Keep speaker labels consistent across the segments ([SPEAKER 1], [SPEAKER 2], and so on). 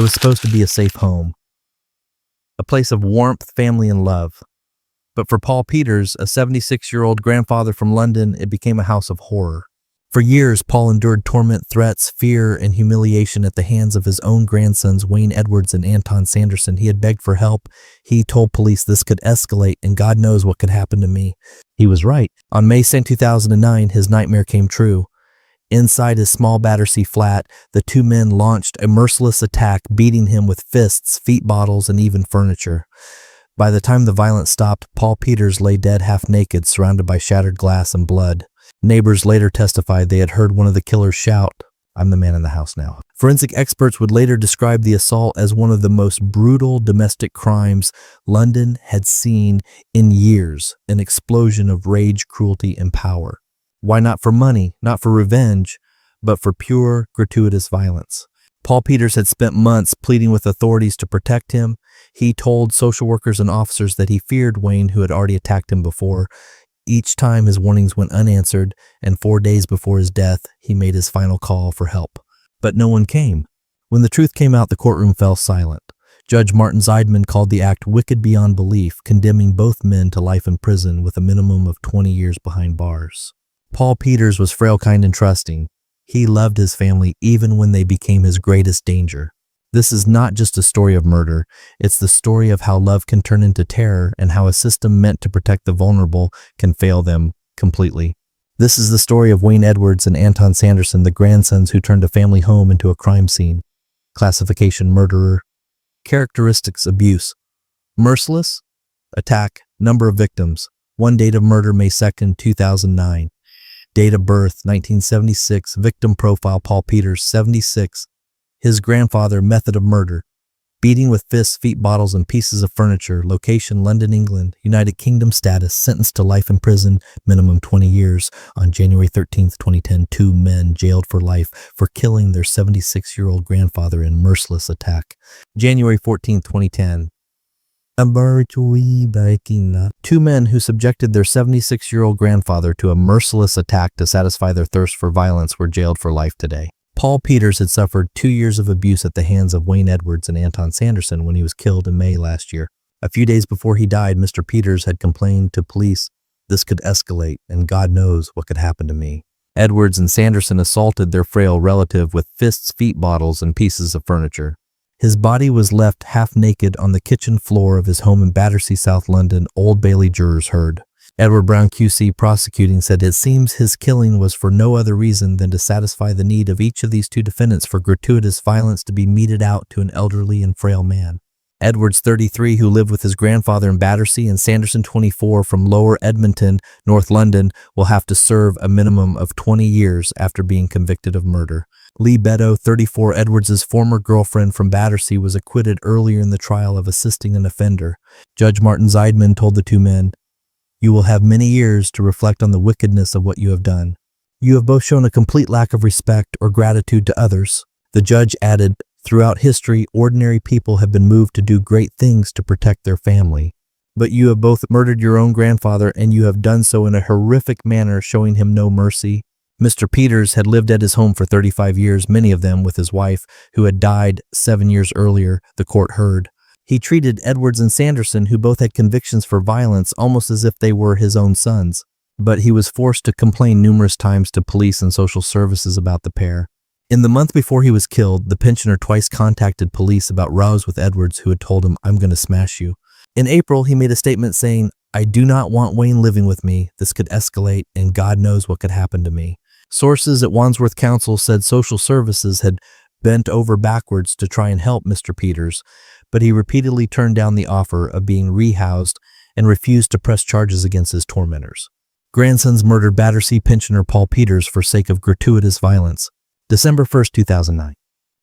[SPEAKER 1] It was supposed to be a safe home, a place of warmth, family, and love. But for Paul Peters, a 76-year-old grandfather from London, it became a house of horror. For years, Paul endured torment, threats, fear, and humiliation at the hands of his own grandsons, Wayne Edwards and Anton Sanderson. He had begged for help. He told police this could escalate, and God knows what could happen to me. He was right. On May 2, 2009, his nightmare came true. Inside his small Battersea flat, the two men launched a merciless attack, beating him with fists, feet bottles, and even furniture. By the time the violence stopped, Paul Peters lay dead half naked, surrounded by shattered glass and blood. Neighbors later testified they had heard one of the killers shout, "I'm the man in the house now." Forensic experts would later describe the assault as one of the most brutal domestic crimes London had seen in years, an explosion of rage, cruelty, and power. Why not for money, not for revenge, but for pure, gratuitous violence? Paul Peters had spent months pleading with authorities to protect him. He told social workers and officers that he feared Wayne, who had already attacked him before. Each time his warnings went unanswered, and 4 days before his death, he made his final call for help. But no one came. When the truth came out, the courtroom fell silent. Judge Martin Zeidman called the act wicked beyond belief, condemning both men to life in prison with a minimum of 20 years behind bars. Paul Peters was frail, kind, and trusting. He loved his family even when they became his greatest danger. This is not just a story of murder, it's the story of how love can turn into terror and how a system meant to protect the vulnerable can fail them completely. This is the story of Wayne Edwards and Anton Sanderson, the grandsons who turned a family home into a crime scene. Classification: murderer. Characteristics: abuse. Merciless? Attack. Number of victims: 1. Date of murder: May 2nd, 2009. Date of birth: 1976. Victim profile: Paul Peters, 76. His grandfather: method of murder: beating with fists, feet, bottles, and pieces of furniture. Location: London, England. United Kingdom status: sentenced to life in prison, minimum 20 years. On January 13th, 2010, 2 men jailed for life for killing their 76-year-old grandfather in merciless attack. January 14th, 2010. 2 men who subjected their 76-year-old grandfather to a merciless attack to satisfy their thirst for violence were jailed for life today. Paul Peters had suffered 2 years of abuse at the hands of Wayne Edwards and Anton Sanderson when he was killed in May last year. A few days before he died, Mr. Peters had complained to police, "This could escalate, and God knows what could happen to me." Edwards and Sanderson assaulted their frail relative with fists, feet, bottles, and pieces of furniture. His body was left half naked on the kitchen floor of his home in Battersea, South London, Old Bailey jurors heard. Edward Brown QC prosecuting said it seems his killing was for no other reason than to satisfy the need of each of these 2 defendants for gratuitous violence to be meted out to an elderly and frail man. Edwards, 33, who lived with his grandfather in Battersea, and Sanderson, 24, from Lower Edmonton, North London, will have to serve a minimum of 20 years after being convicted of murder. Lee Beddoe, 34, Edwards' former girlfriend from Battersea, was acquitted earlier in the trial of assisting an offender. Judge Martin Zeidman told the 2 men, "You will have many years to reflect on the wickedness of what you have done. You have both shown a complete lack of respect or gratitude to others." The judge added, "Throughout history, ordinary people have been moved to do great things to protect their family. But you have both murdered your own grandfather, and you have done so in a horrific manner, showing him no mercy." Mr. Peters had lived at his home for 35 years, many of them with his wife, who had died 7 years earlier, the court heard. He treated Edwards and Sanderson, who both had convictions for violence, almost as if they were his own sons. But he was forced to complain numerous times to police and social services about the pair. In the month before he was killed, the pensioner twice contacted police about rows with Edwards, who had told him, "I'm going to smash you." In April, he made a statement saying, "I do not want Wayne living with me. This could escalate, and God knows what could happen to me." Sources at Wandsworth Council said social services had bent over backwards to try and help Mr. Peters, but he repeatedly turned down the offer of being rehoused and refused to press charges against his tormentors. Grandsons murdered Battersea pensioner Paul Peters for sake of gratuitous violence. December 1st, 2009.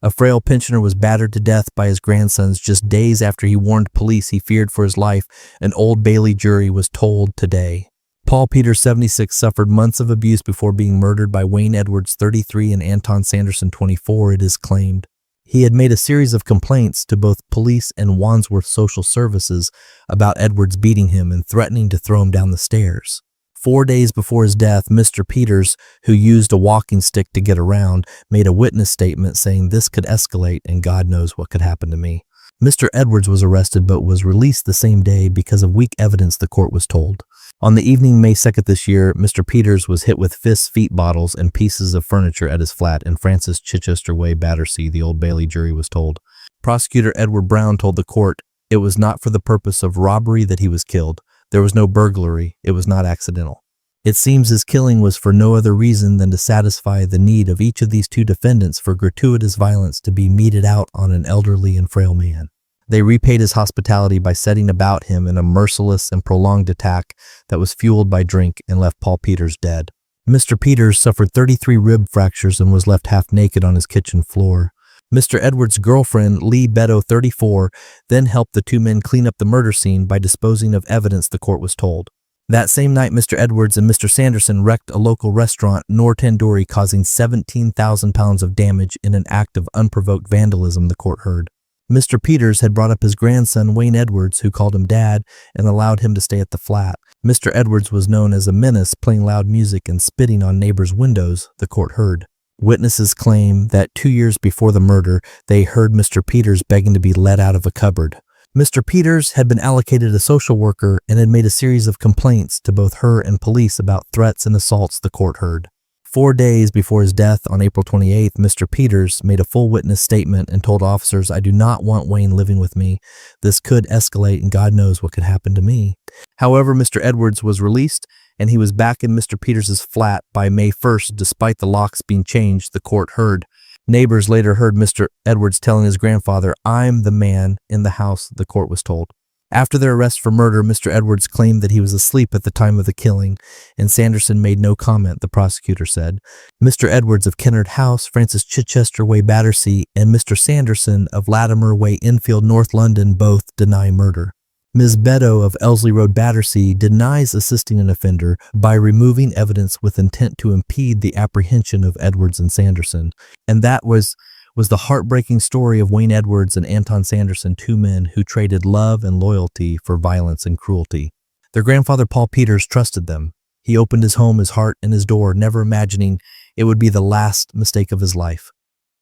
[SPEAKER 1] A frail pensioner was battered to death by his grandsons just days after he warned police he feared for his life. An Old Bailey jury was told today. Paul Peters, 76, suffered months of abuse before being murdered by Wayne Edwards, 33, and Anton Sanderson, 24, it is claimed. He had made a series of complaints to both police and Wandsworth Social Services about Edwards beating him and threatening to throw him down the stairs. 4 days before his death, Mr. Peters, who used a walking stick to get around, made a witness statement saying this could escalate and God knows what could happen to me. Mr. Edwards was arrested but was released the same day because of weak evidence, the court was told. On the evening May 2nd this year, Mr. Peters was hit with fists, feet bottles, and pieces of furniture at his flat in Francis Chichester Way, Battersea, the Old Bailey jury was told. Prosecutor Edward Brown told the court it was not for the purpose of robbery that he was killed. There was no burglary. It was not accidental. It seems his killing was for no other reason than to satisfy the need of each of these two defendants for gratuitous violence to be meted out on an elderly and frail man. They repaid his hospitality by setting about him in a merciless and prolonged attack that was fueled by drink and left Paul Peters dead. Mr. Peters suffered 33 rib fractures and was left half naked on his kitchen floor. Mr. Edwards' girlfriend, Lee Beddoe, 34, then helped the two men clean up the murder scene by disposing of evidence, the court was told. That same night, Mr. Edwards and Mr. Sanderson wrecked a local restaurant, Noor Tandoori, causing 17,000 pounds of damage in an act of unprovoked vandalism, the court heard. Mr. Peters had brought up his grandson, Wayne Edwards, who called him Dad and allowed him to stay at the flat. Mr. Edwards was known as a menace, playing loud music and spitting on neighbors' windows, the court heard. Witnesses claim that 2 years before the murder, they heard Mr. Peters begging to be let out of a cupboard. Mr. Peters had been allocated a social worker and had made a series of complaints to both her and police about threats and assaults, the court heard. 4 days before his death on April 28th, Mr. Peters made a full witness statement and told officers, "I do not want Wayne living with me. This could escalate and God knows what could happen to me." However, Mr. Edwards was released and he was back in Mr. Peters' flat by May 1st despite the locks being changed, the court heard. Neighbors later heard Mr. Edwards telling his grandfather, "I'm the man in the house," the court was told. After their arrest for murder, Mr. Edwards claimed that he was asleep at the time of the killing, and Sanderson made no comment, the prosecutor said. Mr. Edwards of Kennard House, Francis Chichester Way, Battersea, and Mr. Sanderson of Latimer Way, Enfield, North London, both deny murder. Ms. Beddoe of Elsley Road, Battersea, denies assisting an offender by removing evidence with intent to impede the apprehension of Edwards and Sanderson. And that was the heartbreaking story of Wayne Edwards and Anton Sanderson, two men who traded love and loyalty for violence and cruelty. Their grandfather, Paul Peters, trusted them. He opened his home, his heart, and his door, never imagining it would be the last mistake of his life.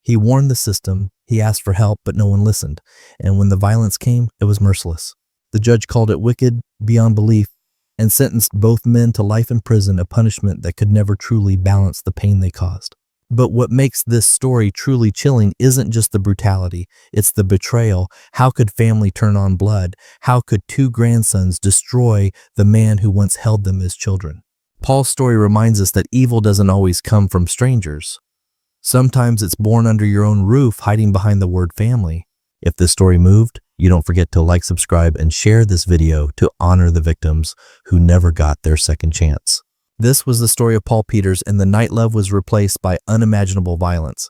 [SPEAKER 1] He warned the system, he asked for help, but no one listened. And when the violence came, it was merciless. The judge called it wicked beyond belief and sentenced both men to life in prison, a punishment that could never truly balance the pain they caused. But what makes this story truly chilling isn't just the brutality, it's the betrayal. How could family turn on blood? How could two grandsons destroy the man who once held them as children? Paul's story reminds us that evil doesn't always come from strangers. Sometimes it's born under your own roof, hiding behind the word family. If this story moved, you don't forget to like, subscribe, and share this video to honor the victims who never got their second chance. This was the story of Paul Peters, and the night love was replaced by unimaginable violence.